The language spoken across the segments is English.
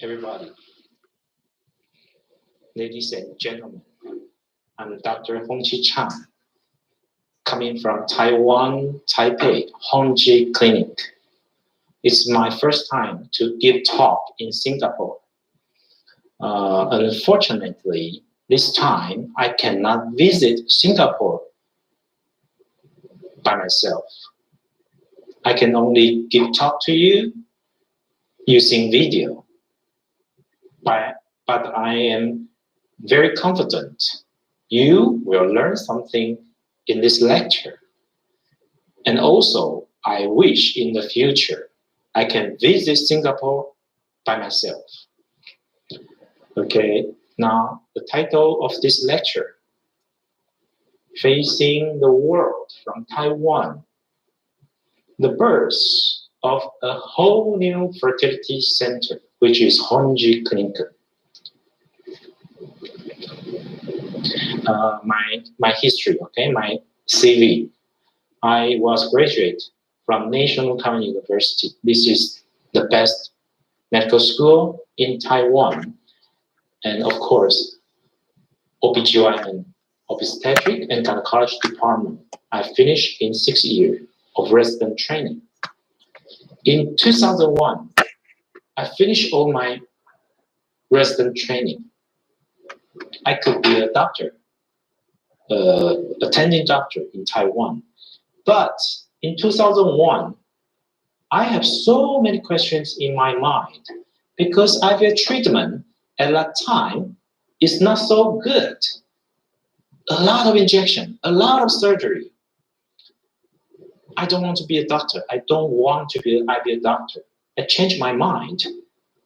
everybody, ladies and gentlemen. I'm Dr. Honji Chang, coming from Taiwan, Taipei, Honji Clinic. It's my first time to give talk in Singapore. Unfortunately, this time I cannot visit Singapore by myself. I can only give talk to you using video. But I am very confident you will learn something in this lecture. And also, I wish in the future I can visit Singapore by myself. Okay, now the title of this lecture, Facing the World from Taiwan, the birth of a whole new fertility center, which is Honji Clinic. My history, okay, my CV. I was graduate from National Taiwan University. This is the best medical school in Taiwan. And of course, OBGYN, obstetric and gynecology department. I finished in 6 years of resident training. In 2001, I finished all my resident training. I could be a doctor, attending doctor in Taiwan. But in 2001, I have so many questions in my mind because IVF treatment at that time is not so good. A lot of injection, a lot of surgery. I don't want to be a doctor. I don't want to be an IVF doctor. I changed my mind.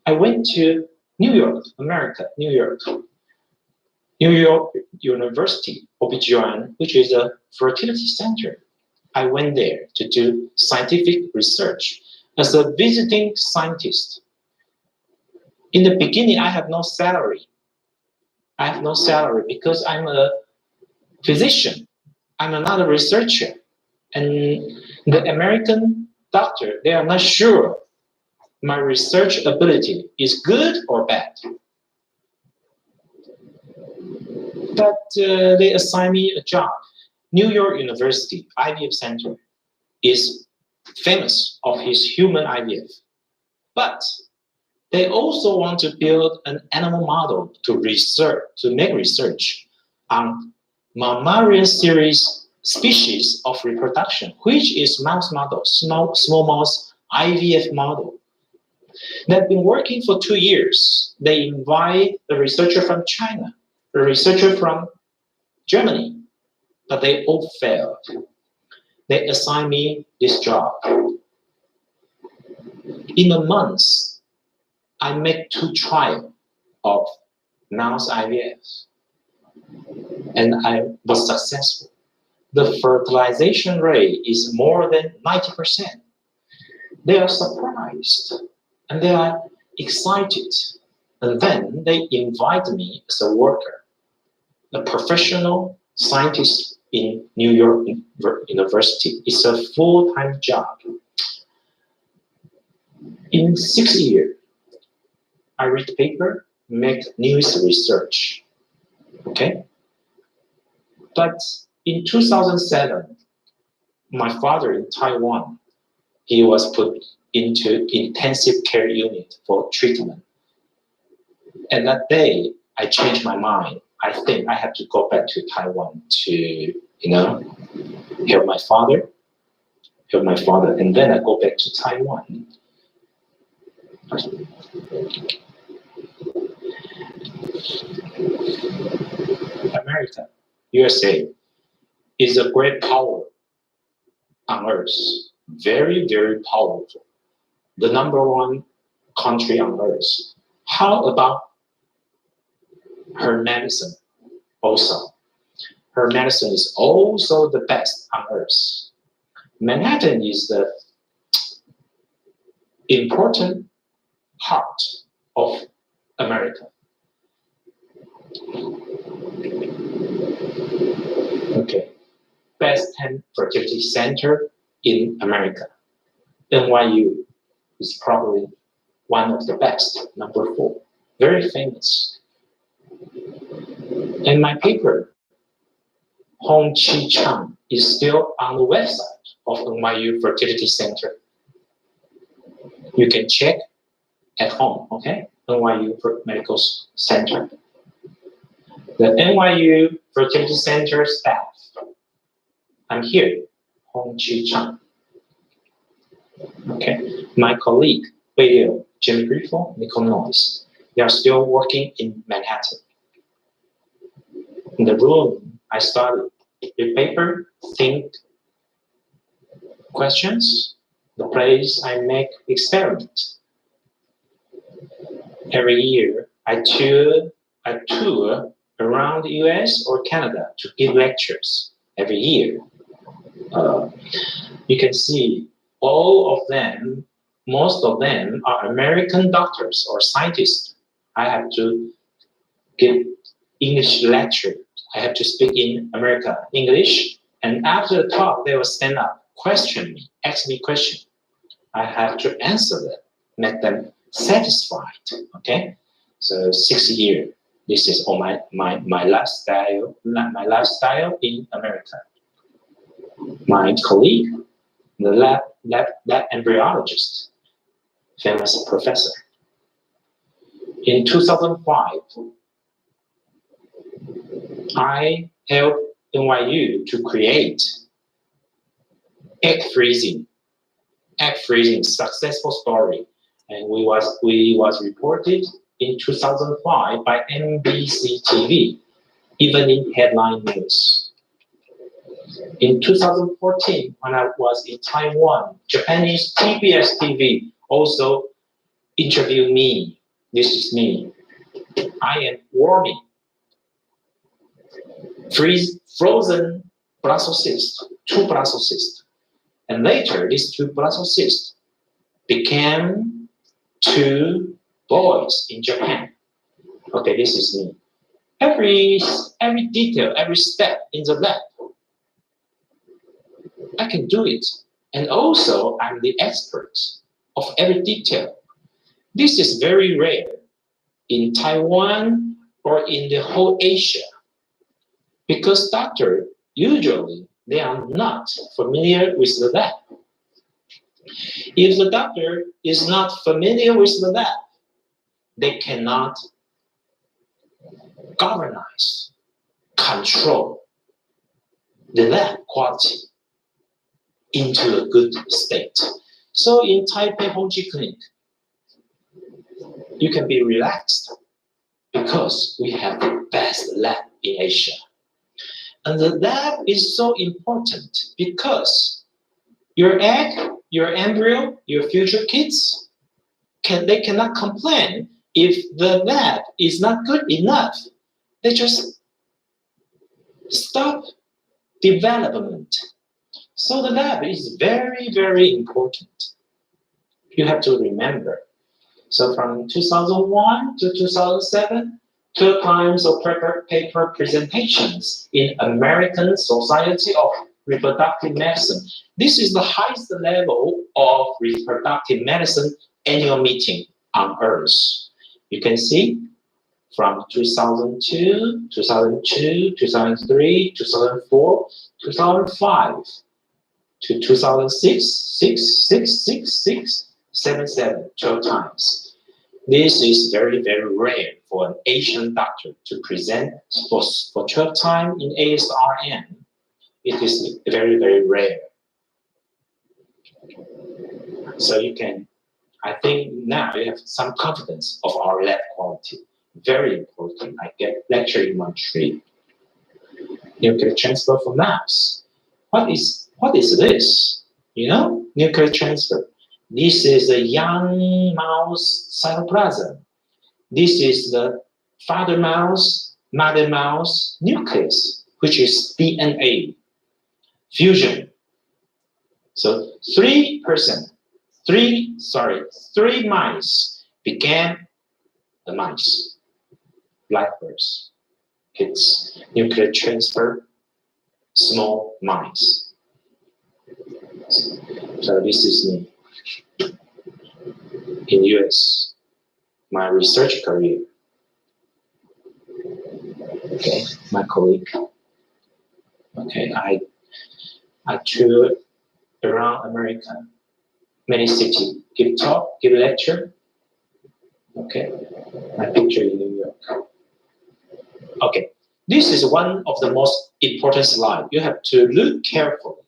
I went to New York, America, New York University, OBGYN, which is a fertility center. I went there to do scientific research as a visiting scientist. In the beginning, I have no salary. I have no salary because I'm a physician. I'm not a researcher. And the American doctor, they are not sure my research ability is good or bad. But they assigned me a job. New York University IVF Center is famous of his human IVF. But they also want to build an animal model to make research on mammalian series species of reproduction, which is mouse model, small mouse IVF model. They've been working for 2 years. They invite a researcher from China, a researcher from Germany, but they all failed. They assigned me this job. In a month, I made 2 trials of mouse IVF, and I was successful. The fertilization rate is more than 90%. They are surprised and they are excited. And then they invite me as a worker, a professional scientist in New York University. It's a full-time job. In 6 years, I read paper, make news research. Okay? But in 2007, my father in Taiwan, he was put into intensive care unit for treatment. And that day, I changed my mind. I think I have to go back to Taiwan to, help my father, and then I go back to Taiwan. America, USA, is a great power on earth. Very, very powerful. The #1 country on earth. How about her medicine also? Her medicine is also the best on earth. Manhattan is the important part of America. Okay, best 10 fertility center in America. NYU is probably one of the best, number 4, very famous. And my paper, Honji Chang, is still on the website of NYU Fertility Center. You can check at home, okay? NYU Medical Center. The NYU Fertility Center staff. I'm here, Honji Chang. Okay, my colleague, Beidou, Jimmy Grifo, Nicole Noyes, they are still working in Manhattan. In the room, I study the paper, think, questions, the place I make experiment. Every year, I tour around the US or Canada to give lectures every year. You can see all of them, most of them are American doctors or scientists. I have to give English lecture. I have to speak in America English, and after the talk, they will stand up, question me, ask me questions. I have to answer them, make them satisfied. Okay, so 6 years. This is all my lifestyle in America. My colleague, the lab embryologist, famous professor. In 2005, I helped NYU to create egg freezing successful story, and we was reported in 2005 by NBC TV, evening headline news. In 2014, when I was in Taiwan, Japanese TBS TV also interviewed me. This is me. I am warming frozen Brussels cysts, 2 Brussels cysts. And later, these 2 Brussels cysts became 2 boys in Japan. Okay, this is me. Every detail, every step in the lab, I can do it. And also, I'm the expert of every detail. This is very rare in Taiwan or in the whole Asia, because doctors usually they are not familiar with the lab. If the doctor is not familiar with the lab, they cannot governize, control the lab quality into a good state. So in Taipei Honji Clinic, you can be relaxed because we have the best lab in Asia. And the lab is so important because your egg, your embryo, your future kids, they cannot complain if the lab is not good enough. They just stop development. So the lab is very, very important. You have to remember. So from 2001 to 2007, 2 times of paper presentations in American Society of Reproductive Medicine. This is the highest level of reproductive medicine annual meeting on Earth. You can see from 2002, 2003, 2004, 2005 to 2006, 12 times. This is very, very rare for an Asian doctor to present for 12 times in ASRM. It is very, very rare. So you can, I think now you have some confidence of our lab quality. Very important. I get lecture in Montreal. Nuclear transfer for mouse. What is this? You know, nuclear transfer. This is a young mouse cytoplasm. This is the father mouse, mother mouse nucleus, which is DNA fusion. So 3 mice became the mice, blackbirds, kids, nuclear transfer, small mice. So this is me. in US, my research career. Okay, my colleague. Okay, I toured around America, many cities, give talk, give lecture. Okay, my picture in New York. Okay, this is one of the most important slides. You have to look carefully.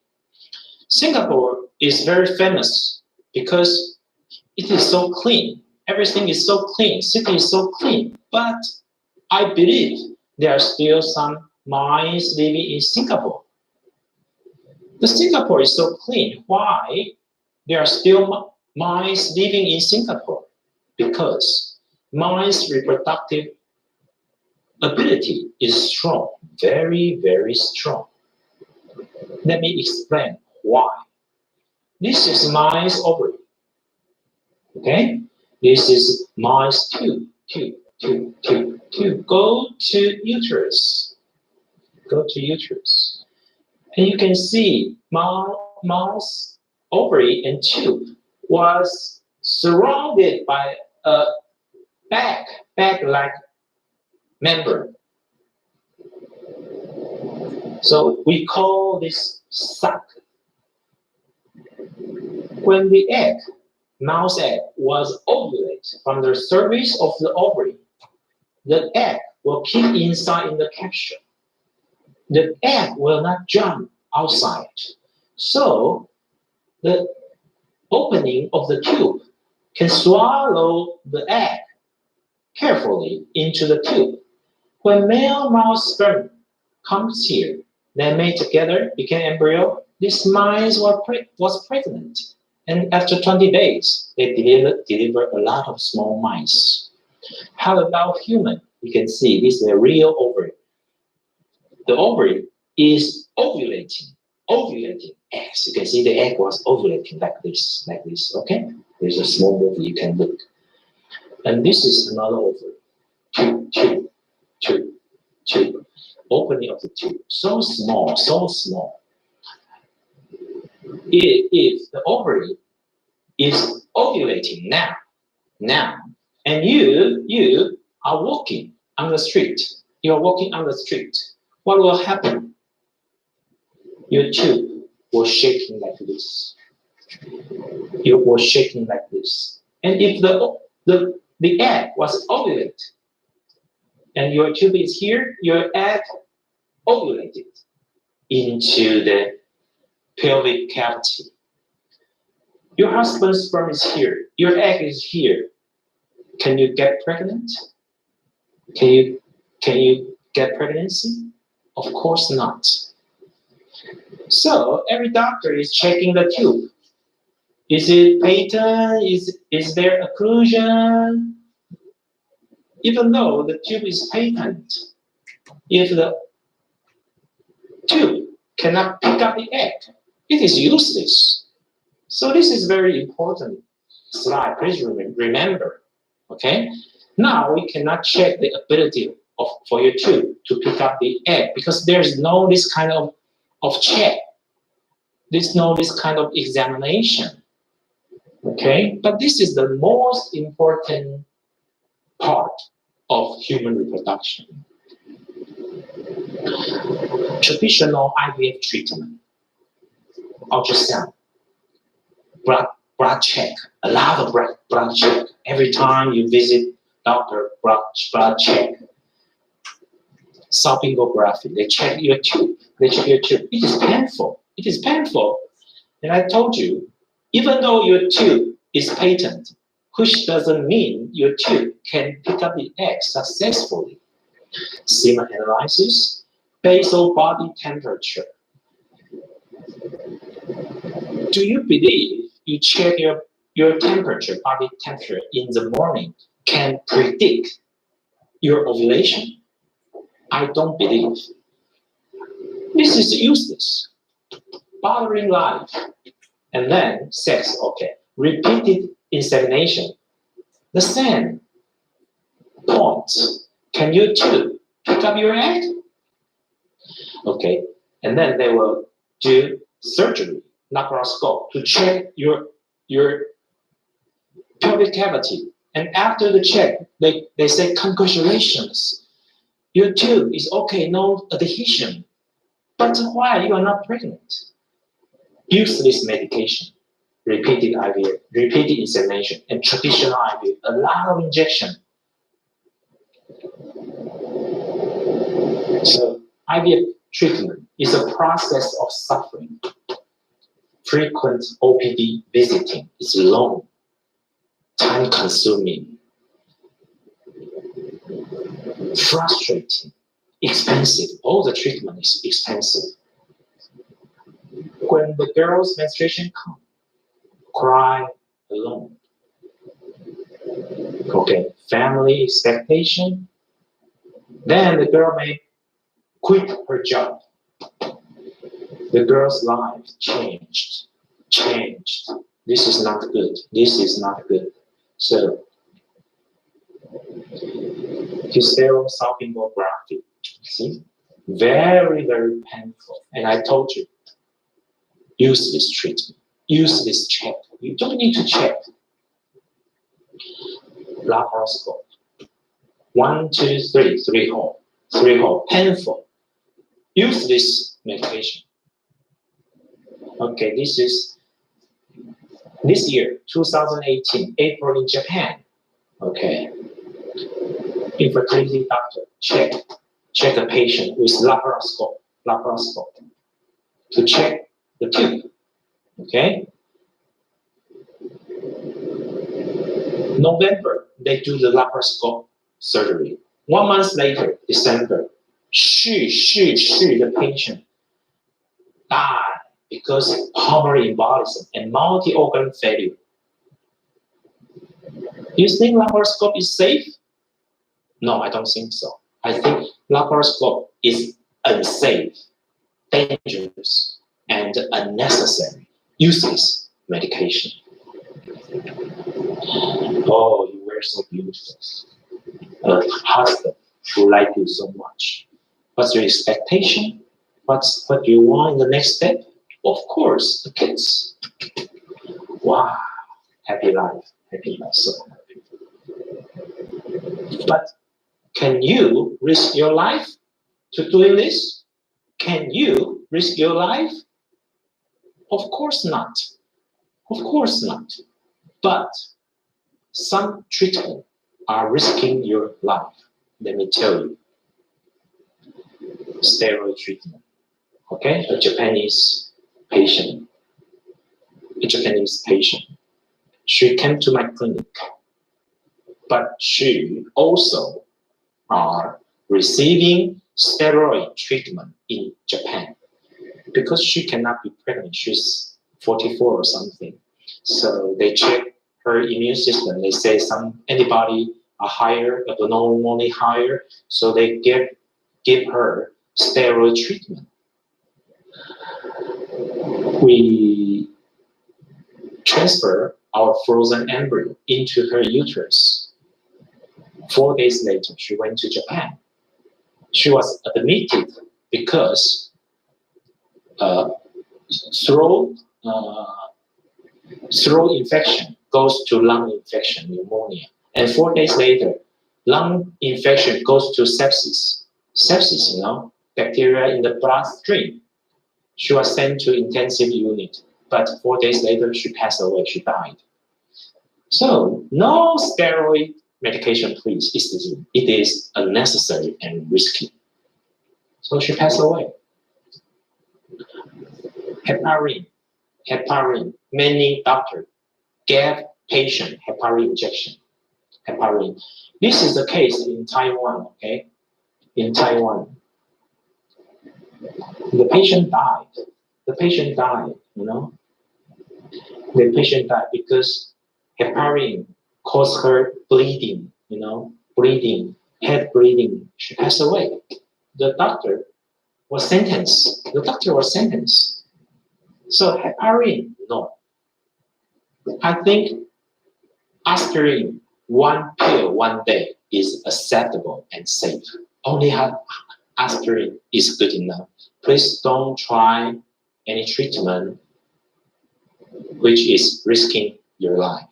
Singapore is very famous because it is so clean. Everything is so clean. City is so clean. But I believe there are still some mice living in Singapore. The Singapore is so clean. Why there are still mice living in Singapore? Because mice reproductive ability is strong, very, very strong. Let me explain why. This is mice ovary. Okay? This is mice tube. Go to uterus. Go to uterus. And you can see mouse ovary and tube was surrounded by a bag-like membrane. So we call this sac. When the egg, mouse egg, was ovulated from the surface of the ovary, the egg will keep inside in the capsule. The egg will not jump outside. So the opening of the tube can swallow the egg carefully into the tube. When male mouse sperm comes here, they mate together, became embryo. This mice was pregnant. And after 20 days, they deliver a lot of small mice. How about human? You can see this is a real ovary. The ovary is ovulating eggs. You can see the egg was ovulating like this, okay? There's a small movie you can look. And this is another ovary. Tube. Opening of the tube. So small. If the ovary is ovulating now, and you are walking on the street, what will happen? Your tube was shaking like this. It was shaking like this. And if the egg was ovulated, and your tube is here, your egg ovulated into the pelvic cavity. Your husband's sperm is here. Your egg is here. Can you get pregnant? Can you get pregnancy? Of course not. So every doctor is checking the tube. Is it patent? Is there occlusion? Even though the tube is patent, if the tube cannot pick up the egg, it is useless. So this is very important slide. Please remember. Okay. Now we cannot check the ability for your tube to pick up the egg because there's no this kind of check. There's no this kind of examination. Okay. But this is the most important part of human reproduction. Traditional IVF treatment, ultrasound, blood check, a lot of blood check. Every time you visit doctor, blood check. Salpingography, they check your tube. It is painful. And I told you, even though your tube is patent, which doesn't mean your tube can pick up the egg successfully. Semen analysis, basal body temperature. Do you believe you check your temperature, body temperature in the morning can predict your ovulation? I don't believe. This is useless. Bothering life. And then sex, okay. Repeated insemination. The same point. Can you too pick up your egg? Okay. And then they will do surgery, laparoscope, to check your pelvic cavity. And after the check, they say, congratulations, your tube is okay, no adhesion. But why you are not pregnant? Use this medication, repeated IVF, repeated insemination, and traditional IVF, a lot of injection. So IVF treatment is a process of suffering. Frequent OPD visiting is long, time-consuming, frustrating, expensive. All the treatment is expensive. When the girl's menstruation comes, cry alone. Okay, family expectation. Then the girl may quit her job. The girl's life changed. This is not good. This is not good. So, hysterosalpingography. See? Very, very painful. And I told you, use this treatment. Use this check. You don't need to check. Laparoscope. 1, 2, 3, 3 hole. 3 hole. Painful. Use this medication. Okay, this is this year, 2018, April in Japan. Okay. Infertility doctor check a patient with laparoscope to check the tube. Okay. November, they do the laparoscope surgery. 1 month later, December, the patient died because pulmonary embolism and multi-organ failure. Do you think laparoscope is safe? No, I don't think so. I think laparoscope is unsafe, dangerous, and unnecessary, useless medication. Oh, you were so beautiful. Husband who like you so much. What's your expectation? What do you want in the next step? Of course, the kids. Wow, happy life, so happy. But can you risk your life to doing this? Can you risk your life? Of course not. Of course not. But some treatment are risking your life. Let me tell you. Steroid treatment. Okay, a Japanese patient. She came to my clinic, but she also are receiving steroid treatment in Japan because she cannot be pregnant. She's 44 or something. So they check her immune system. They say some antibody are higher, abnormally higher. So they give her steroid treatment. We transfer our frozen embryo into her uterus. 4 days later, she went to Japan. She was admitted because throat infection goes to lung infection, pneumonia. And 4 days later, lung infection goes to sepsis. Sepsis, bacteria in the bloodstream. She was sent to intensive unit, but 4 days later, she passed away, she died. So, no steroid medication, please. It is unnecessary and risky. So she passed away. Heparin. Many doctors gave patient heparin injection. Heparin. This is the case in Taiwan, okay? In Taiwan. The patient died. The patient died because heparin caused her bleeding, head bleeding. She passed away. The doctor was sentenced. So heparin, no. I think aspirin, 1 pill 1 day is acceptable and safe. Only aspirin is good enough. Please don't try any treatment which is risking your life.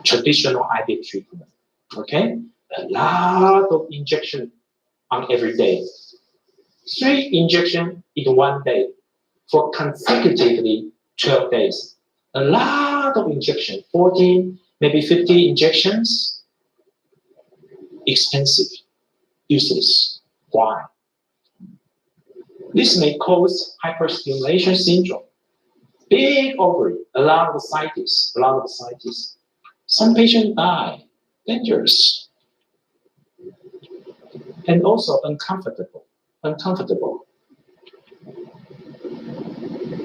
traditional IVF treatment. Okay, a lot of injection on every day. 3 injections in one day for consecutively 12 days. A lot of injection, 14, maybe 50 injections. Expensive, useless. Why? This may cause hyperstimulation syndrome. Big ovary, a lot of ascites, Some patients die, dangerous. And also uncomfortable.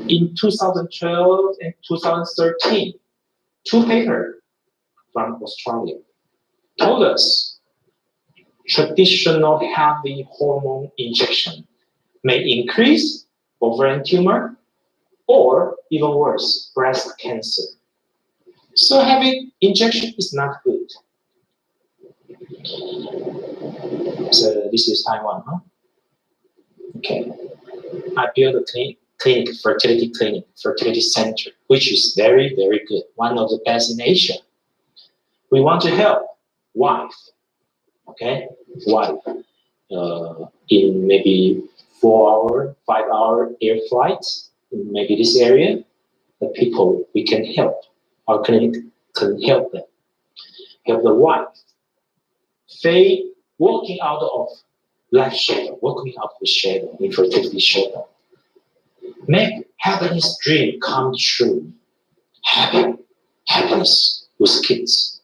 In 2012 and 2013, 2 papers from Australia told us traditional heavy hormone injection may increase ovarian tumor or even worse, breast cancer. So heavy injection is not good. So this is Taiwan, huh? Okay. I built a fertility center, which is very, very good. One of the best in Asia. We want to help wife, okay? Wife, in maybe 4-hour, 5-hour air flight, in maybe this area, the people we can help. Our clinic can help them. Help the wife. They walking out of life shadow, walking out of the shadow, infertility shadow. Make happiness dream come true. Happiness with kids.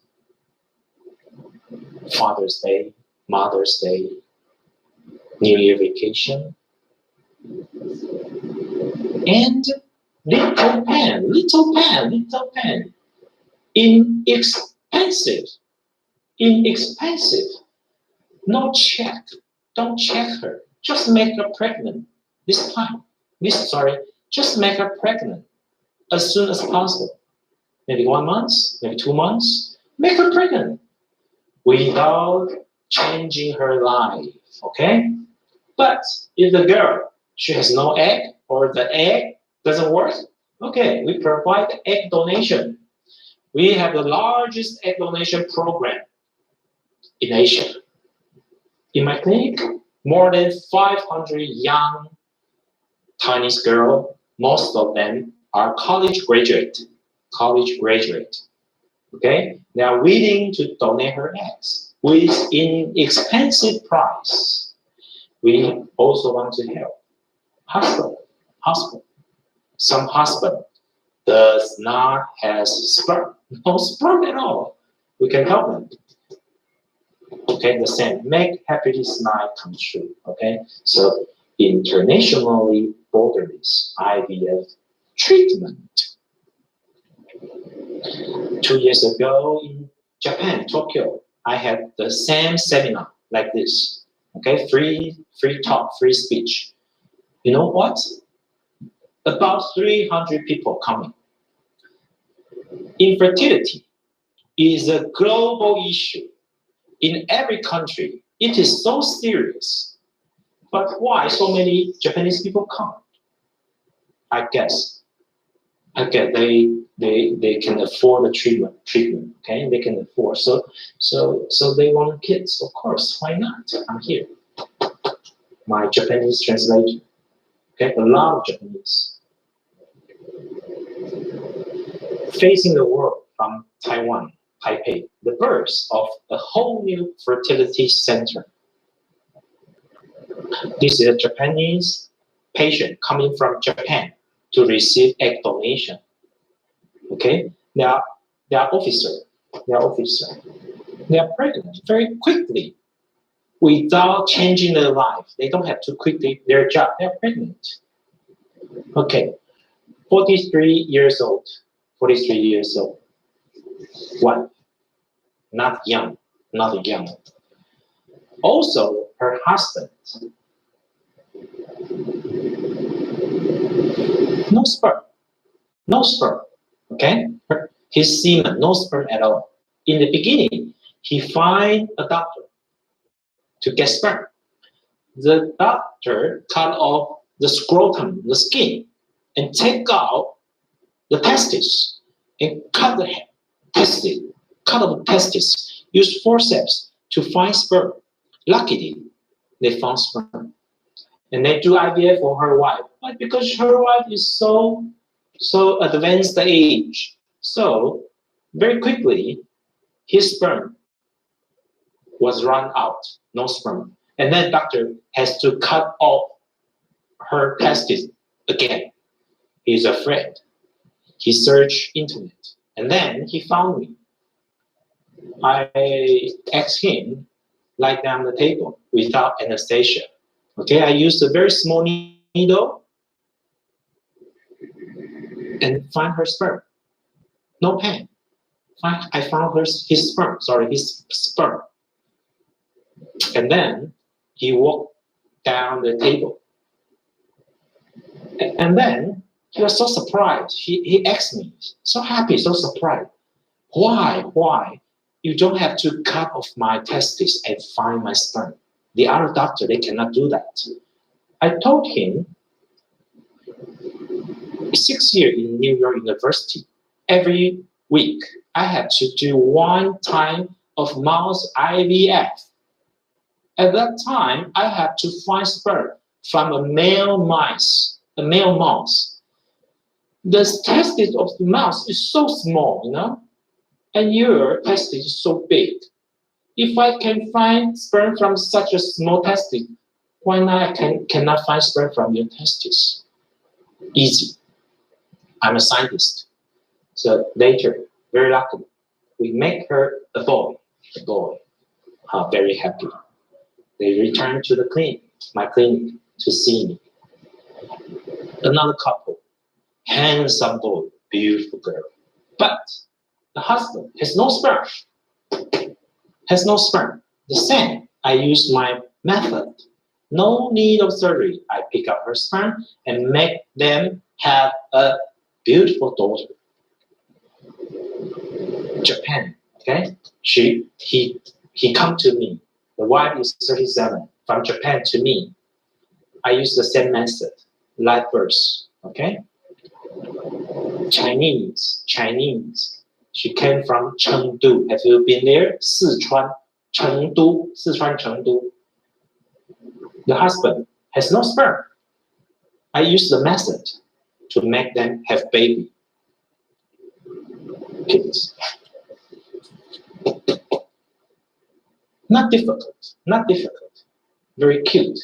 Father's Day, Mother's Day, New Year vacation. And little pen. Inexpensive. No check. Don't check her. Just make her pregnant. Just make her pregnant as soon as possible. Maybe 1 month, maybe 2 months. Make her pregnant without changing her life. Okay? But if the girl, she has no egg or the egg doesn't work, okay, we provide egg donation. We have the largest egg donation program in Asia. In my clinic, more than 500 young Chinese girls, most of them are college graduate. Okay, they are willing to donate her eggs with inexpensive price. We also want to help husband. Some husband does not have sperm, no sperm at all. We can help them. Okay, the same. Make happiness night come true. Okay, so internationally borderless IVF treatment. 2 years ago in Japan, Tokyo, I had the same seminar like this. Okay, free talk, free speech. You know what? About 300 people coming. Infertility is a global issue. In every country, it is so serious. But why so many Japanese people come? I guess they can afford the treatment. Okay, they can afford. So they want kids. Of course, why not? I'm here. My Japanese translator. Okay, a lot of Japanese. Facing the world from Taiwan, Taipei, the birth of a whole new fertility center. This is a Japanese patient coming from Japan to receive egg donation. Okay, they are officer. They are pregnant very quickly without changing their life. They don't have to quit their job. They are pregnant. Okay, 43 years old. One, not young. Also, her husband, no sperm. Okay, his semen, no sperm at all. In the beginning, he find a doctor to get sperm. The doctor cut off the scrotum, the skin, and take out the testes and cut the testes, cut off testes, use forceps to find sperm. Luckily, they found sperm. And they do IVF for her wife. But because her wife is so advanced age, so very quickly, his sperm was run out, no sperm. And then doctor has to cut off her testes again. He's afraid. He searched internet, and then he found me. I asked him, lie down the table without anesthesia. Okay, I used a very small needle and find her sperm. No pain. I found his sperm. And then he walked down the table. And then he was so surprised. He asked me, so happy, so surprised. Why? You don't have to cut off my testes and find my sperm. The other doctor, they cannot do that. I told him, 6 years in New York University, every week, I have to do 1 time of mouse IVF. At that time, I have to find sperm from a male mouse. The testis of the mouse is so small, and your testis is so big. If I can find sperm from such a small testis, why not I cannot find sperm from your testis? Easy. I'm a scientist. So later, very lucky, we make her a boy. Very happy. They return to the clinic, my clinic, to see me. Another couple, handsome boy, beautiful girl. But the husband has no sperm. The same, I use my method. No need of surgery. I pick up her sperm and make them have a beautiful daughter. Japan, okay? He come to me. The wife is 37. From Japan to me. I use the same method, live birth, okay? Chinese. She came from Chengdu. Have you been there? Sichuan, Chengdu. The husband has no sperm. I use the method to make them have baby. Kids. Not difficult. Very cute.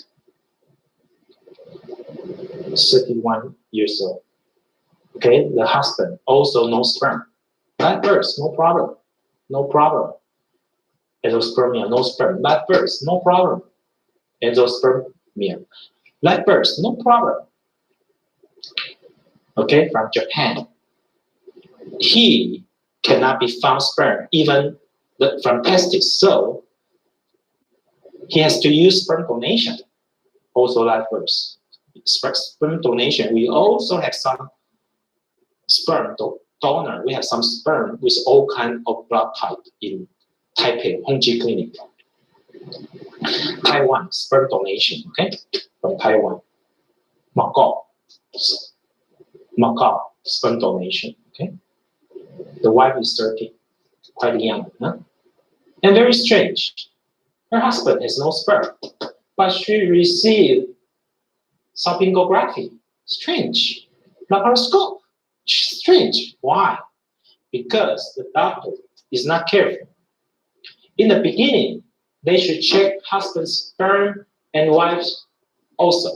31 years old. Okay, the husband also no sperm. Live birth, no problem. Endospermia, no sperm. Live birth, no problem. Endospermia. Live birth, no problem. Okay, from Japan. He cannot be found sperm even from testes, so he has to use sperm donation. Also live birth. Sperm donation. We also have some sperm donor. We have some sperm with all kinds of blood type in Taipei, Honji Clinic. Taiwan, sperm donation, okay? From Taiwan. Macau, sperm donation, okay? The wife is 30, quite young, huh? And very strange. Her husband has no sperm, but she received salpingography. Strange. Laparoscope. Strange. Why? Because the doctor is not careful. In the beginning, they should check husband's sperm and wife's also.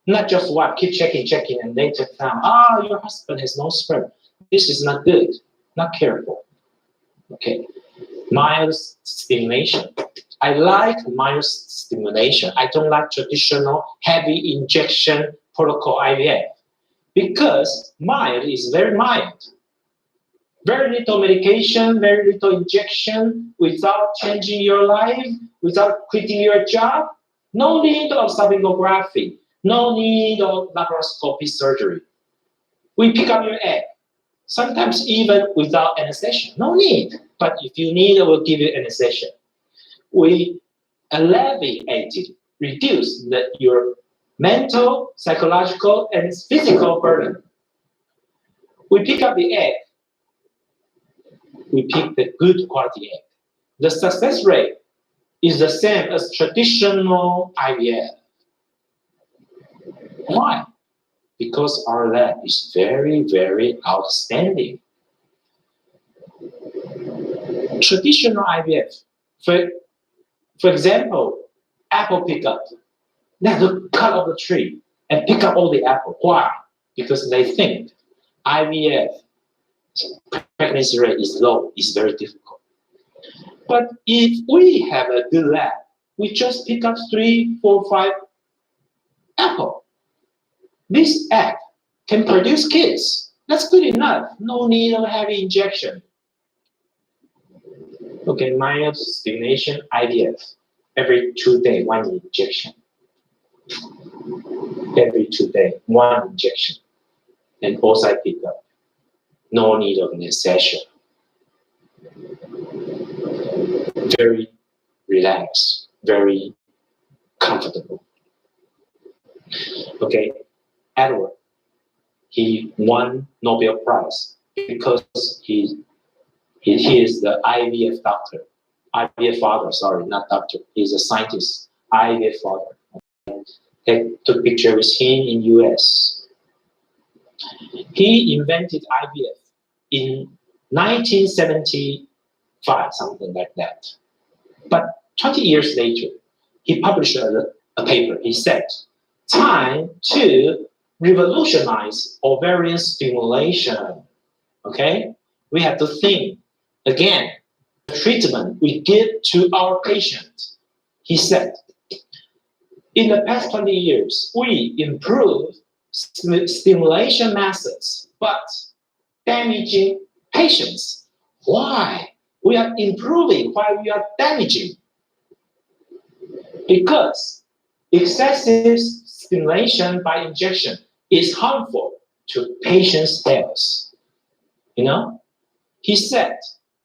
Not just wife, keep checking, and later found, your husband has no sperm. This is not good, not careful. Okay, mild stimulation. I like mild stimulation. I don't like traditional heavy injection protocol IVF because mild is very mild. Very little medication, very little injection, without changing your life, without quitting your job. No need of salpingography. No need of laparoscopy surgery. We pick up your egg. Sometimes even without anesthesia. No need. But if you need, I will give you anesthesia. We alleviated, reduce your mental, psychological, and physical burden. We pick up the egg. we pick the good quality egg. The success rate is the same as traditional IVF. Why? Because our lab is very, very outstanding. Traditional IVF, for example, apple pickup. They have to cut off the tree and pick up all the apple. Why? Because they think IVF pregnancy rate is low, it's very difficult. But if we have a good lab, we just pick up 3, 4, 5 apple. This egg can produce kids. That's good enough. No need of heavy injection. Okay, mild stimulation IVF. Every 2 days, 1 injection. Every 2 days, 1 injection. And oocyte pickup. No need of anesthesia. Very relaxed, very comfortable. Okay, Edward, he won Nobel Prize because he is the IVF doctor. IVF father, sorry, not doctor. He's a scientist, IVF father. They took picture with him in US. He invented IVF in 1975, something like that. But 20 years later, he published a paper. He said, time to revolutionize ovarian stimulation. Okay? We have to think again, the treatment we give to our patient. He said, in the past 20 years, we improved stimulation methods, but damaging patients. Why? We are improving while we are damaging. Because excessive stimulation by injection is harmful to patients' health. You know, he said,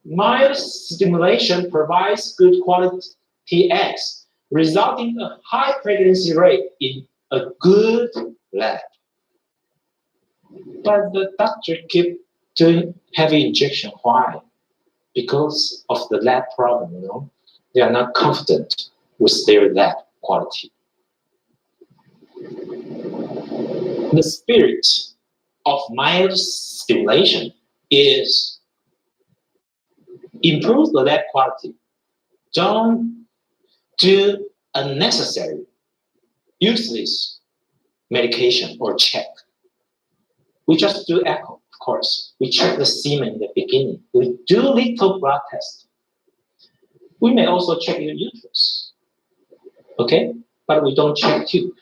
mild stimulation provides good quality eggs, resulting in a high pregnancy rate in a good lab. But the doctor keep doing heavy injection. Why? Because of the lab problem, you know. They are not confident with their lab quality. The spirit of mild stimulation is improve the lab quality. Don't do unnecessary, useless medication or check. We just do echo, of course. We check the semen in the beginning. We do little blood test. We may also check your uterus, okay? But we don't check tube.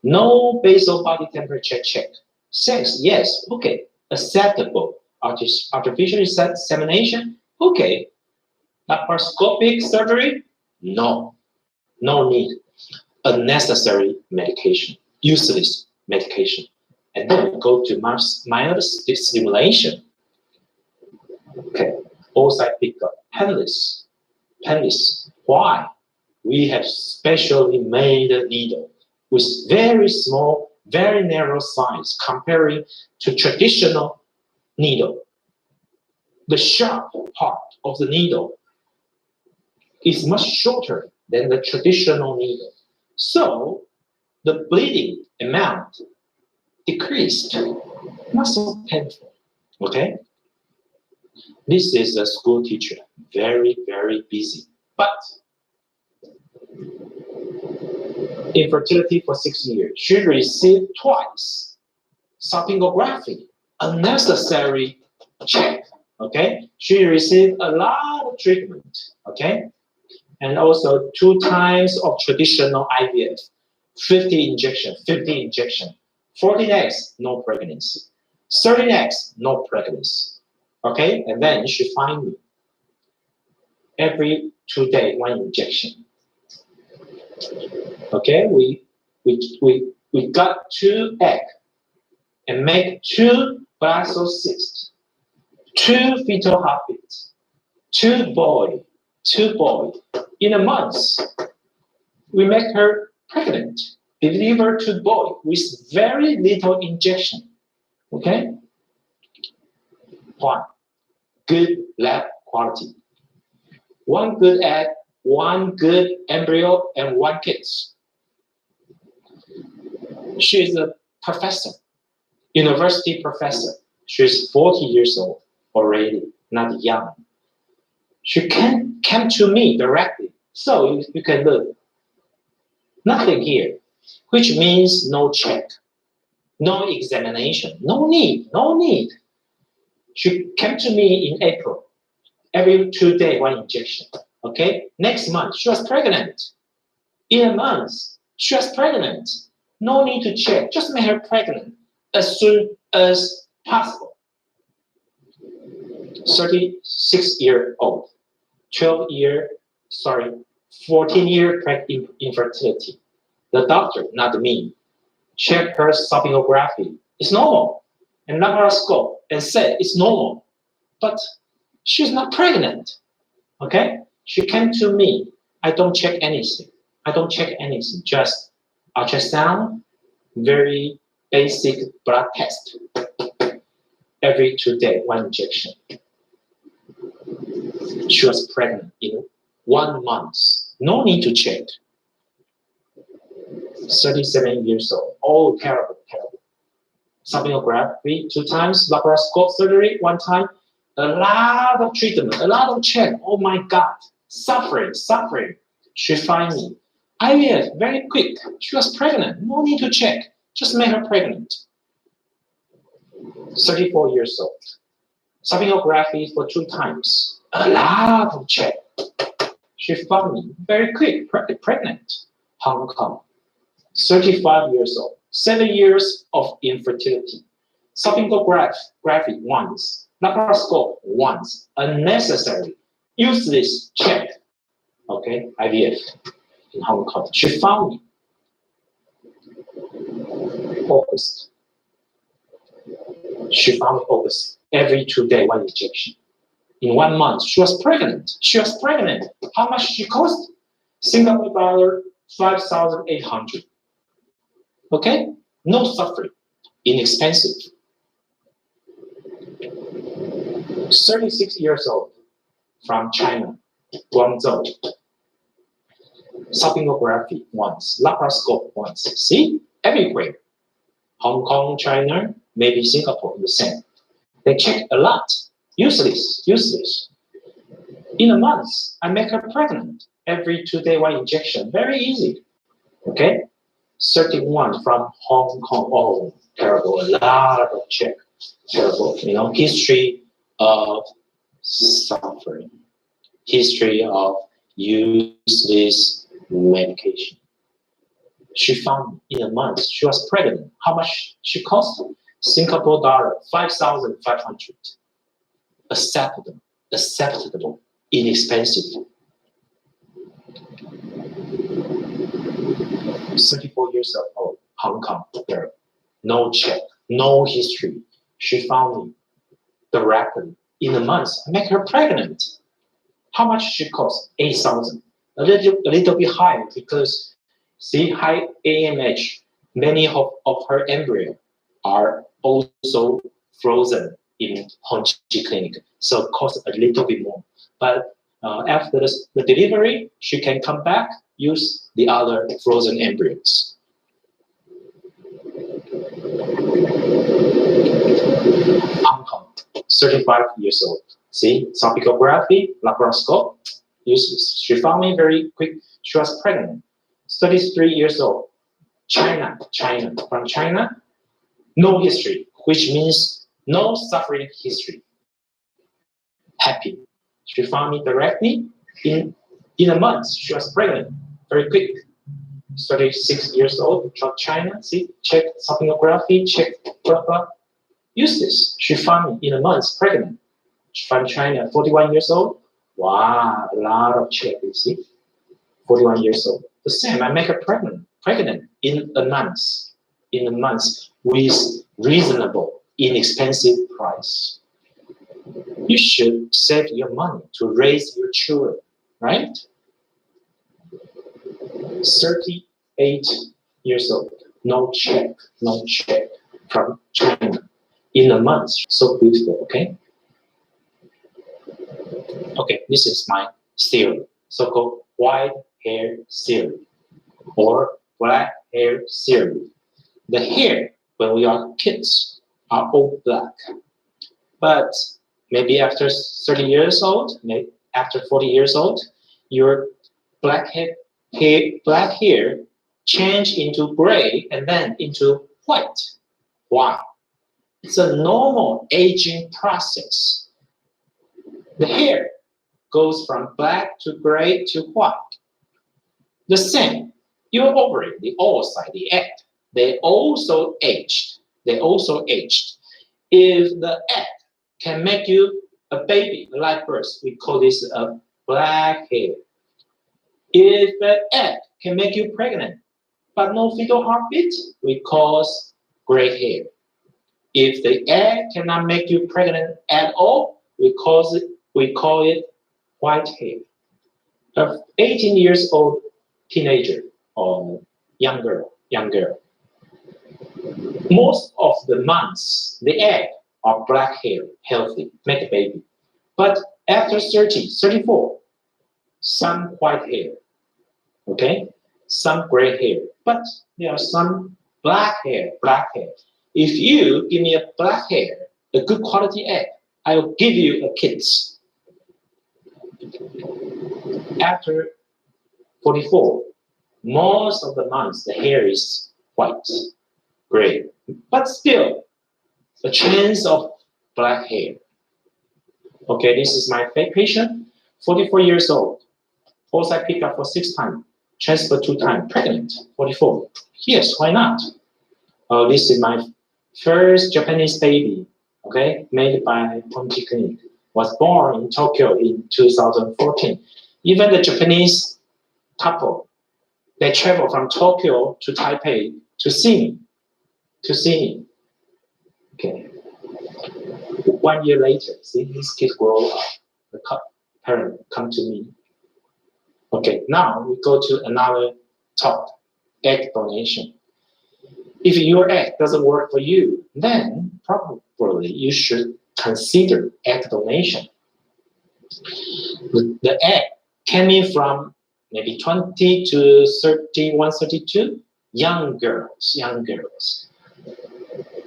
No basal body temperature check. Sex, yes, okay, acceptable. Artificial insemination, okay. Laparoscopic surgery, no, no need. Unnecessary medication, useless medication. And then we go to mild stimulation. Okay, oocyte pickup, painless. Painless. Why? We have specially made a needle with very small, very narrow size comparing to traditional needle. The sharp part of the needle is much shorter than the traditional needle. So the bleeding amount decreased, not so painful, okay? This is a school teacher, very, very busy. But infertility for 6 years, she received twice salpingography, unnecessary check, okay? She received a lot of treatment, okay? And also 2 times of traditional IVF, 50 injection, 14 eggs, no pregnancy. 30 eggs, no pregnancy. Okay, and then she find me. Every 2 days, 1 injection. Okay, we got 2 eggs and make 2 blastocysts, 2 fetal heartbeats, 2 boys. In a month, we make her pregnant, deliver 2 boys with very little injection. Okay? Why? Good lab quality. One good egg, one good embryo, and one kid. She is a professor, university professor. She's 40 years old already, not young. She came to me directly, so you can look. Nothing here, which means no check, no examination, no need. She came to me in April, every 2 days, one injection. Okay, next month she was pregnant. In a month, she was pregnant. No need to check, just make her pregnant as soon as possible. 36-year-old, 14-year infertility. The doctor, not me, checked her sonography. It's normal. And laparoscope and said it's normal. But she's not pregnant. Okay? She came to me. I don't check anything. Just ultrasound, very basic blood test. Every 2 days, one injection. She was pregnant in 1 month. No need to check. 37 years old. Oh, terrible. Sonography 2 times, laparoscope surgery 1 time. A lot of treatment, a lot of check. Oh my God, suffering. She find me. IVF, very quick. She was pregnant. No need to check. Just make her pregnant. 34 years old. Sonography for 2 times. A lot of check. She found me very quick, pregnant. Hong Kong. 35 years old. 7 years of infertility. Sonography once. Laparoscope once. Unnecessary. Useless check. Okay, IVF in Hong Kong. She found me. August. She found me August. Every 2 days, one injection. In 1 month, she was pregnant. How much she cost? Singapore dollar 5,800. Okay? No suffering. Inexpensive. 36 years old. From China. Guangzhou. Sonography once. Laparoscope once. See? Everywhere. Hong Kong, China, maybe Singapore, the same. They check a lot. Useless. In a month, I make her pregnant. Every 2 days, one injection. Very easy. Okay? 31 from Hong Kong. Oh, terrible. A lot of check. Terrible. History of suffering. History of useless medication. She found me in a month. She was pregnant. How much she cost? Singapore dollar 5,500. Acceptable, inexpensive. 34 years old, Hong Kong girl. No check, no history. She found me directly. In a month, I make her pregnant. How much she cost? 8,000. A little bit high because see high AMH. Many of her embryo are also frozen in Honji Clinic, so cost a little bit more. But after the delivery, she can come back, use the other frozen embryos. Hong Kong, 35 years old. See, sonography, laparoscope, useless. She found me very quick. She was pregnant. 33 years old. China. From China, no history, which means no suffering history. Happy. She found me directly in a month. She was pregnant, very quick. 36 years old from China. See, check sonography, check blah blah. Useless. She found me in a month, pregnant. From China, 41 years old. Wow, a lot of check. You see, 41 years old. The same. I make her pregnant in a month. With reasonable, inexpensive price. You should save your money to raise your children, right? 38 years old, no check, from China. In a month, so beautiful, okay? Okay, this is my theory, so-called white hair theory or black hair theory. The hair when we are kids are all black, but maybe after 30 years old, maybe after 40 years old, your black hair change into gray and then into white. Why? It's a normal aging process. The hair goes from black to gray to white. The same, your ovary, the oocyte, the egg, they also aged. They also aged. If the egg can make you a baby, a live birth, we call this a black hair. If the egg can make you pregnant, but no fetal heartbeat, we call it gray hair. If the egg cannot make you pregnant at all, we call it white hair. An 18 years old teenager or young girl, most of the months, the egg are black hair, healthy, make a baby. But after 30, 34, some white hair, okay? Some gray hair, but there are some black hair. If you give me a black hair, a good quality egg, I will give you a kids. After 44, most of the months the hair is white, gray, but still a chance of black hair. Okay, this is my patient, 44 years old. Oocyte pick up for 6 times, transfer 2 times, pregnant, 44. Yes, why not? This is my first Japanese baby, okay, made by Honji Clinic. Was born in Tokyo in 2014. Even the Japanese couple, they travel from Tokyo to Taipei to see me. Okay. 1 year later, see, these kids grow up. The parent come to me. Okay, now we go to another topic, egg donation. If your egg doesn't work for you, then probably you should consider egg donation. The egg came from maybe 20 to 31, 32, young girls.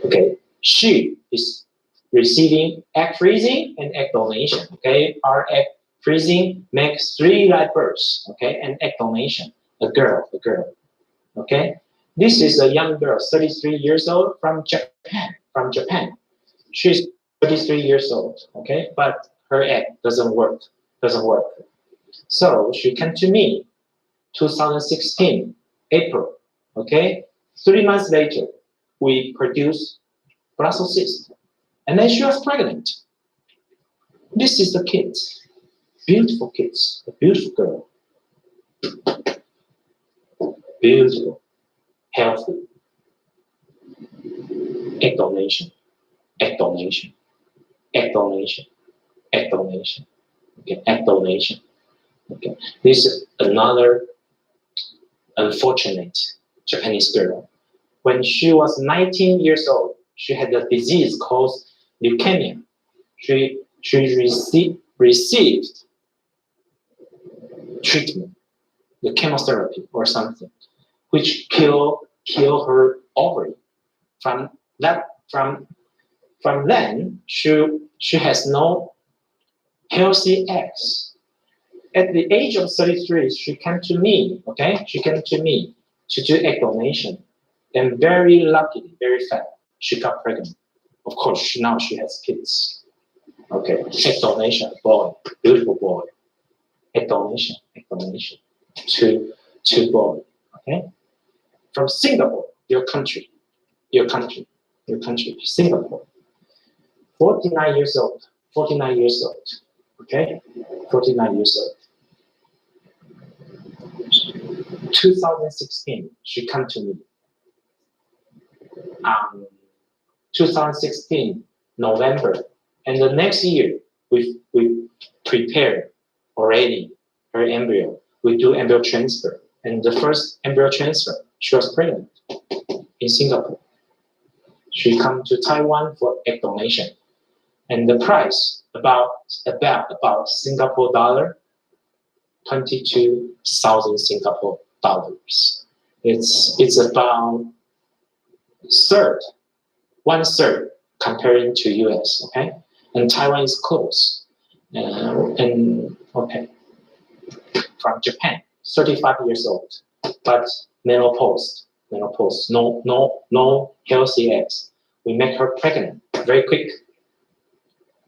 Okay, she is receiving egg freezing and egg donation. Okay, our egg freezing makes 3 live births. Okay, and egg donation, a girl. Okay, this is a young girl, 33 years old from Japan. She's 33 years old. Okay, but her egg doesn't work. So she came to me, 2016, April. Okay, 3 months later, we produced Brussels cyst, and then she was pregnant. This is the kids, beautiful kids, a beautiful girl, beautiful, healthy. Egg donation. Okay, egg donation. Okay, this is another unfortunate Japanese girl. When she was 19 years old, she had a disease called leukemia. She received treatment, the chemotherapy or something, which kill her ovary. From then, she has no healthy eggs. At the age of 33, she came to me. Okay, she came to me to do egg donation, and very luckily, very fast, she got pregnant. Of course, now she has kids. Okay, egg donation, boy, beautiful boy. Egg donation, to boy. Okay, from Singapore, your country, Singapore. 49 years old. Okay, 49 years old. 2016, she came to me. 2016, November. And the next year, we prepare already her embryo. We do embryo transfer. And the first embryo transfer, she was pregnant in Singapore. She come to Taiwan for egg donation. And the price about Singapore dollar, 22,000 Singapore dollars. It's about one third comparing to US, okay? And Taiwan is close. And okay, from Japan, 35 years old, but menopause, no healthy eggs. We make her pregnant very quick.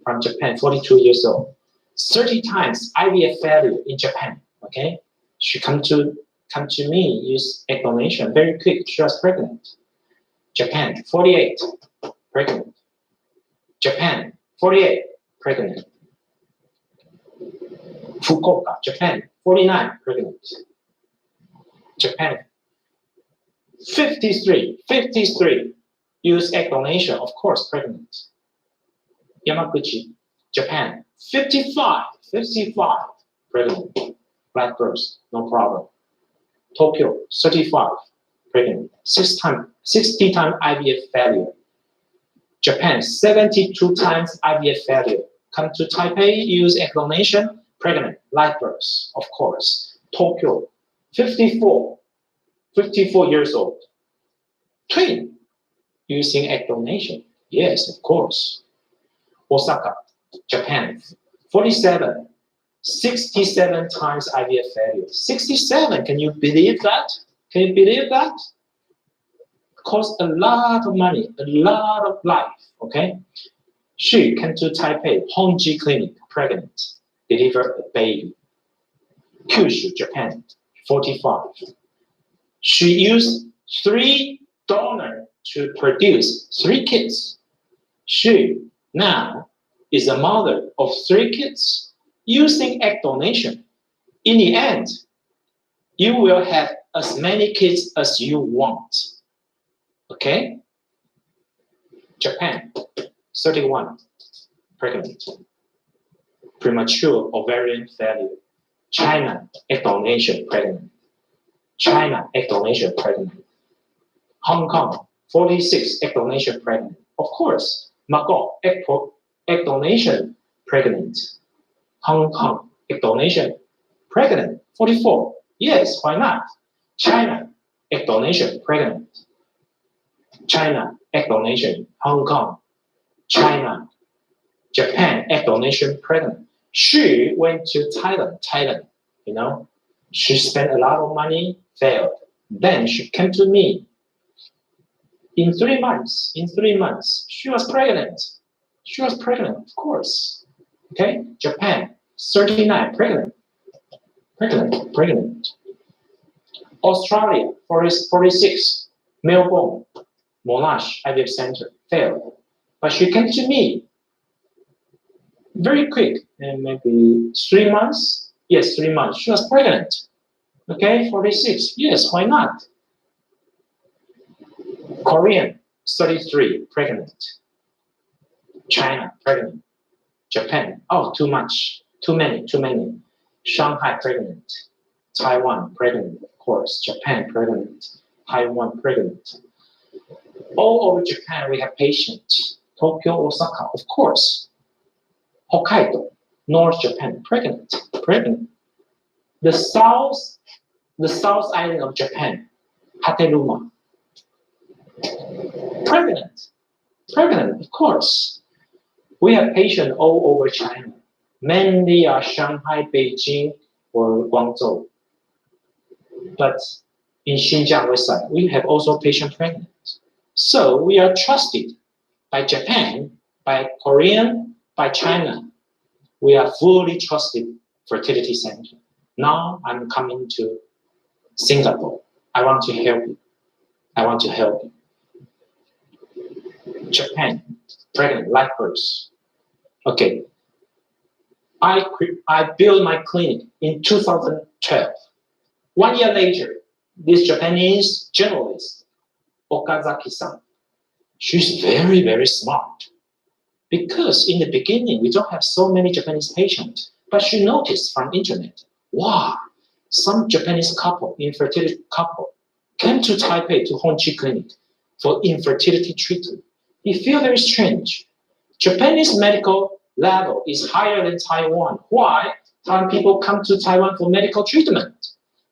From Japan, 42 years old, 30 times IVF failure in Japan. Okay, she come to me, use egg donation very quick. She was pregnant. Japan, 48, pregnant. Japan, 48, pregnant. Fukuoka, Japan, 49, pregnant. Japan, 53, use egg donation, of course, pregnant. Yamaguchi, Japan, 55, pregnant. Black birth, no problem. Tokyo, 35, pregnant. 60 times IVF failure. Japan, 72 times IVF failure. Come to Taipei, use egg donation, pregnant, live birth, of course. Tokyo, 54 years old. Twin, using egg donation. Yes, of course. Osaka, Japan, 47, 67 times IVF failure. 67, can you believe that? Can you believe that? Cost a lot of money, a lot of life, okay? She came to Taipei, Honji Clinic, pregnant, delivered a baby. Kyushu, Japan, 45. She used 3 donors to produce 3 kids. She now is a mother of 3 kids using egg donation. In the end, you will have as many kids as you want. Okay? Japan, 31, pregnant. Premature ovarian failure. China, egg donation, pregnant. China, egg donation, pregnant. Hong Kong, 46, egg donation, pregnant. Of course, Macau, egg donation, pregnant. Hong Kong, egg donation, pregnant. 44, yes, why not? China, egg donation, pregnant. China, egg donation, Hong Kong, China, Japan, egg donation, pregnant. She went to Thailand, you know. She spent a lot of money, failed. Then she came to me. In 3 months, she was pregnant. Of course. Okay, Japan, 39, pregnant. Australia, 46, Melbourne, Monash IVF Center, failed. But she came to me very quick, and maybe 3 months. Yes, 3 months. She was pregnant. Okay, 46. Yes, why not? Korean, 33, pregnant. China, pregnant. Japan, oh, too much. Too many. Shanghai, pregnant. Taiwan, pregnant, of course. Japan, pregnant. Taiwan, pregnant. All over Japan, we have patients. Tokyo, Osaka, of course. Hokkaido, North Japan, pregnant. The south island of Japan, Hateruma, pregnant, of course. We have patients all over China. Mainly are Shanghai, Beijing, or Guangzhou. But in Xinjiang West side, we have also patient pregnant. So we are trusted by Japan, by Korean, by China. We are fully trusted fertility center. Now I'm coming to Singapore. I want to help you. Japan, pregnant, live birth. Okay. I built my clinic in 2012. 1 year later, this Japanese journalist, Okazaki-san, she's very, very smart. Because in the beginning, we don't have so many Japanese patients, but she noticed from internet, wow, some Japanese infertility couple, came to Taipei to Honji Clinic for infertility treatment. He feel very strange. Japanese medical level is higher than Taiwan. Why? Taiwan people come to Taiwan for medical treatment.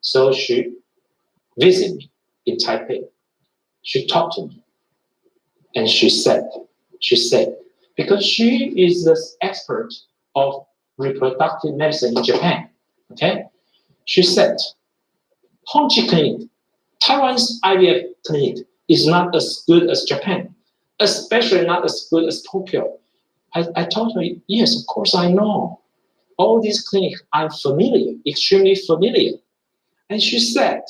So she visited me in Taipei. She talked to me. And she said, because she is the expert of reproductive medicine in Japan. Okay? She said, Honji Clinic, Taiwan's IVF clinic is not as good as Japan, especially not as good as Tokyo. I told her, yes, of course I know. All these clinics, I'm familiar, extremely familiar. And she said,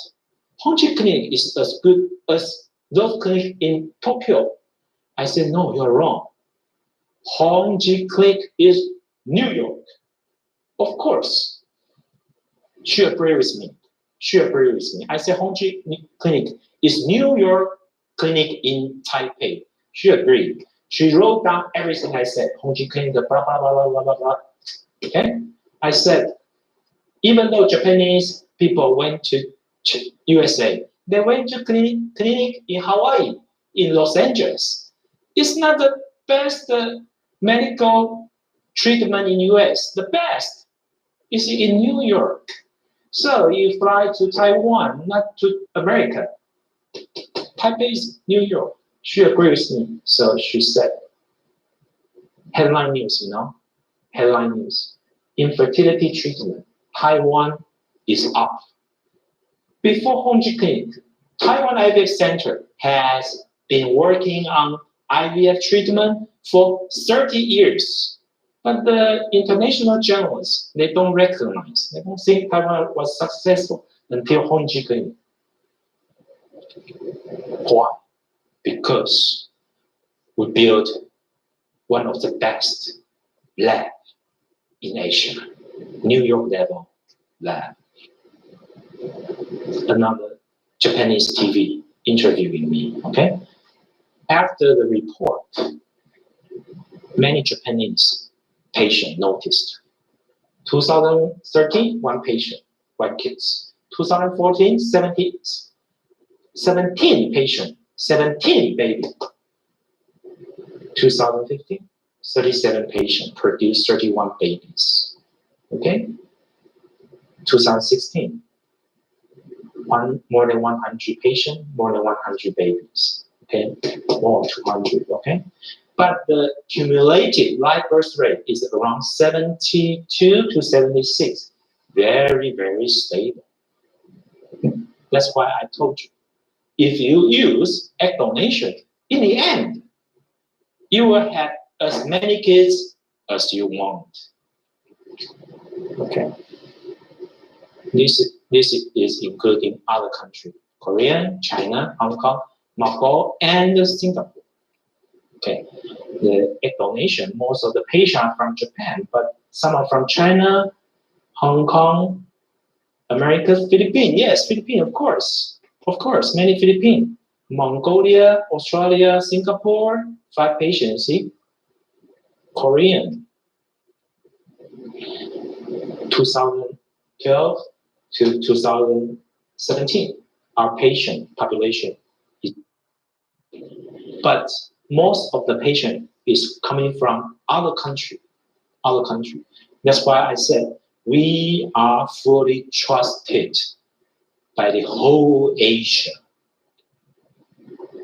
Honji Clinic is as good as those clinics in Tokyo. I said, no, you're wrong. Honji Clinic is New York. Of course. She agreed with me. I said, Honji Clinic is New York Clinic in Taipei. She agreed. She wrote down everything I said. Honji Clinic, blah, blah, blah, blah, blah, blah, blah. Okay? I said, even though Japanese people went to USA, they went to clinic in Hawaii, in Los Angeles. It's not the best medical treatment in US. The best is in New York. So you fly to Taiwan, not to America. Taipei is New York. She agreed with me. So she said, headline news, headline news. Infertility treatment, Taiwan is up. Before Honji Clinic, Taiwan IVF Center has been working on IVF treatment for 30 years. But the international journalists, they don't recognize, they don't think Taiwan was successful until Honji Clinic. Why? Because we built one of the best labs in Asia, New York level lab. Another Japanese TV interviewing me, okay? After the report, many Japanese patients noticed. 2013, one patient, white kids. 2014, 17 patients, 17 babies. 2015, 37 patients produced 31 babies. Okay? 2016, more than 100 patients, more than 100 babies. Okay? More 200, okay? But the cumulative live birth rate is around 72 to 76. Very, very stable. That's why I told you. If you use egg donation, in the end, you will have as many kids as you want. Okay. This is including other countries: Korea, China, Hong Kong, Macau, and Singapore. Okay. The egg donation, most of the patients are from Japan, but some are from China, Hong Kong, America, Philippines. Yes, Philippines, of course. Of course, many Philippines. Mongolia, Australia, Singapore, 5 patients, see? Korean. 2012 to 2017, our patient population is, but most of the patient is coming from other country. That's why I said we are fully trusted by the whole Asia.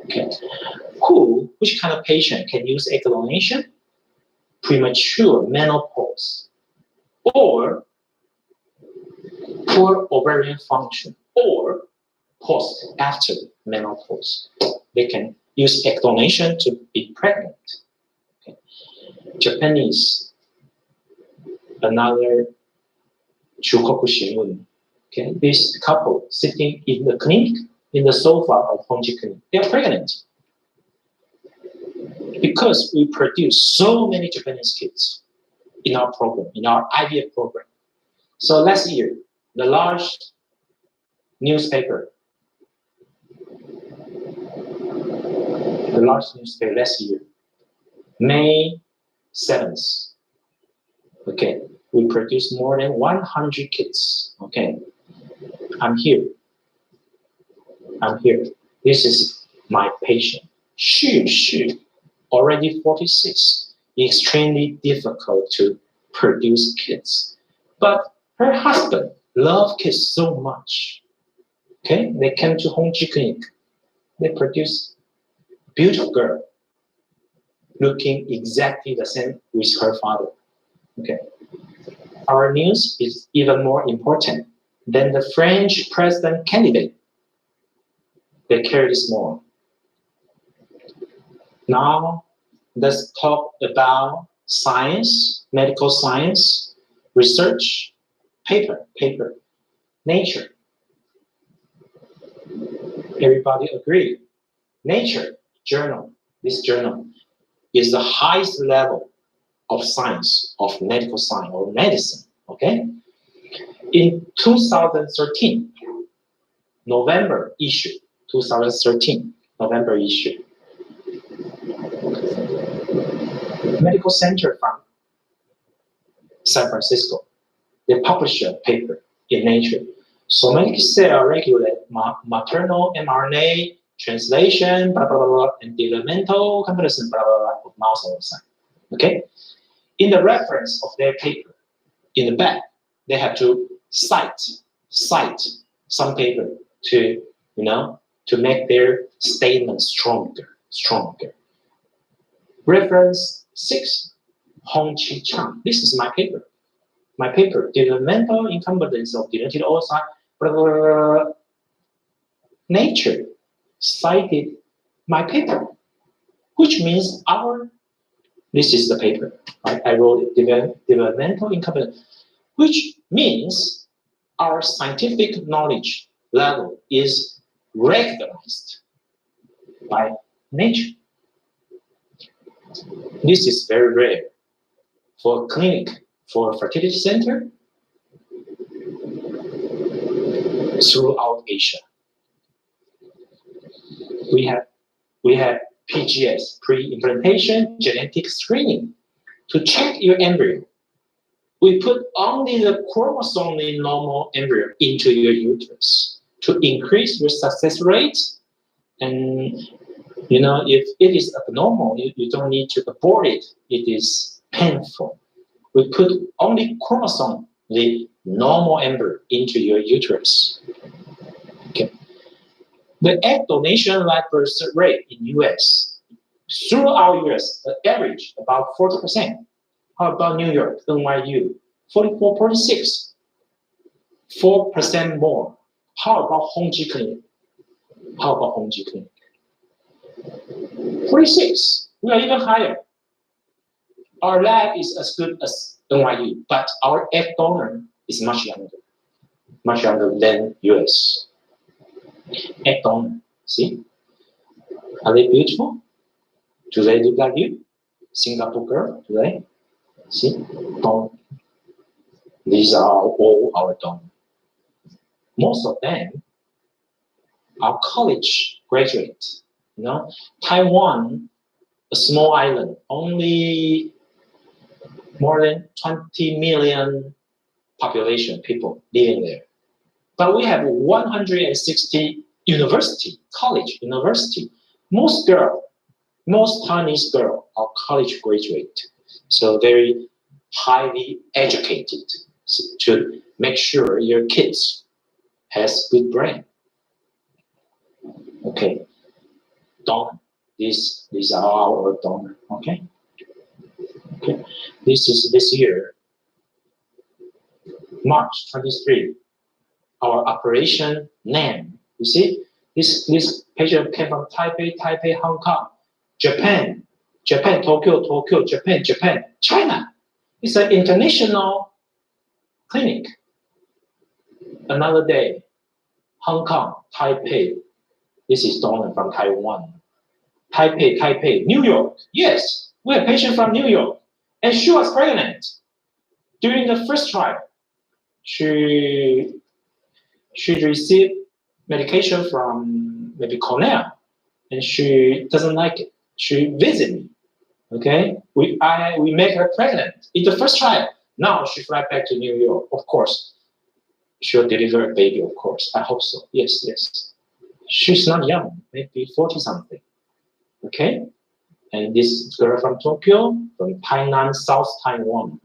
Okay. Which kind of patient can use egg donation? Premature menopause, or poor ovarian function, or post after menopause. They can use egg donation to be pregnant. Okay. Japanese, another Shukoku Shimun. Okay. This couple sitting in the clinic, in the sofa of Honji Clinic, they are pregnant. Because we produce so many Japanese kids in our program, in our IVF program. So last year, the large newspaper last year, May 7th, okay, we produced more than 100 kids, okay. I'm here. This is my patient. She already 46. extremely difficult to produce kids. But her husband loved kids so much. Okay, they came to Honji Clinic. They produced beautiful girl, looking exactly the same with her father. Okay, our news is even more important than the French president candidate. They care this more. Now, let's talk about science, medical science, research, paper, Nature. Everybody agree. Nature journal, this journal is the highest level of science, of medical science or medicine, okay? In 2013, November issue, 2013, November issue, medical center from San Francisco, they published a paper in Nature. Somatic cell regulate maternal mRNA translation, blah, blah, blah, blah, and developmental comparison, blah, blah, blah, of mouse outside. Okay? In the reference of their paper, in the back, they have to cite some paper to, to make their statement stronger. Reference 6, Hongqi Chang. This is my paper. My paper, developmental incompetence of denoted oocyte, blah, blah, blah, blah. Nature cited my paper, which means this is the paper. Right? I wrote it, developmental incompetence, which means our scientific knowledge level is recognized by nature. This is very rare for a clinic, for a fertility center throughout Asia. We have PGS, pre-implantation genetic screening, to check your embryo. We put only the chromosome in normal embryo into your uterus to increase your success rate. And if it is abnormal, you don't need to abort it. It is painful. We put only chromosome, the normal embryo, into your uterus. Okay. The egg donation live birth rate in US, throughout US, the average about 40%. How about New York, NYU? 44, 46. 4% more. How about Honji Clinic? 46. We are even higher. Our lab is as good as NYU, but our egg donor is much younger than US. Egg donor, see? Are they beautiful? Do they look like you? Singapore girl, do they? See? Donor. These are all our donors. Most of them are college graduates. Taiwan, a small island, only more than 20 million population, people living there. But we have 160 college. Most Chinese girls are college graduate, so very highly educated to make sure your kids has good brain. Okay, donor. These are our donor. Okay. This is this year, March 23. Our operation name. You see, this patient came from Taipei, Hong Kong, Japan, Tokyo, Japan, China. It's an international clinic. Another day, Hong Kong, Taipei. This is donor from Taiwan. Taipei, New York. Yes, we have a patient from New York, and she was pregnant. During the first trial, she received medication from maybe Cornell, and she doesn't like it. She visited me. Okay, we make her pregnant in the first trial. Now she fly back to New York. Of course, she'll deliver a baby. Of course, I hope so. Yes. She's not young, maybe 40 something. Okay, And this girl from Tokyo, from Tainan, South Taiwan.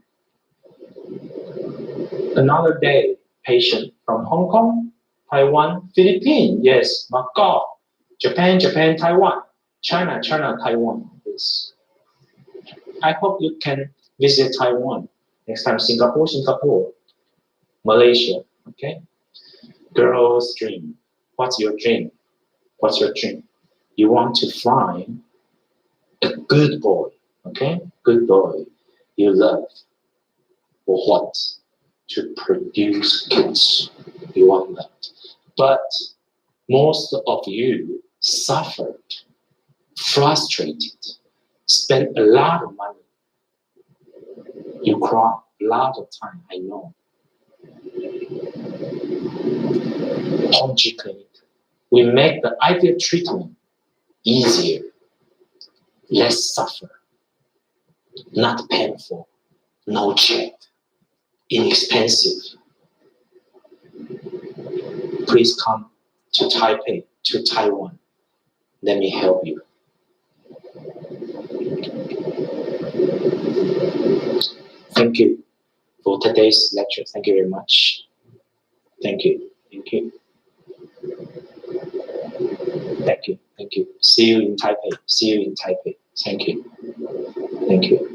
Another day, patient from Hong Kong, Taiwan, Philippines, yes, Macau, Japan, Japan, Taiwan, China, China, Taiwan. Yes. I hope you can visit Taiwan. Next time, Singapore, Singapore, Malaysia, okay? Girl's dream. What's your dream? What's your dream? You want to find a good boy, okay? Good boy you love. For what? To produce kids. You want that. But most of you suffered, frustrated, spent a lot of money. You cry a lot of time, I know. Honji Clinic. We make the IVF treatment easier, less suffer, not painful, no check, inexpensive. Please come to Taipei, to Taiwan. Let me help you. Thank you for today's lecture. Thank you very much. Thank you. Thank you. Thank you. Thank you. See you in Taipei. See you in Taipei. Thank you. Thank you.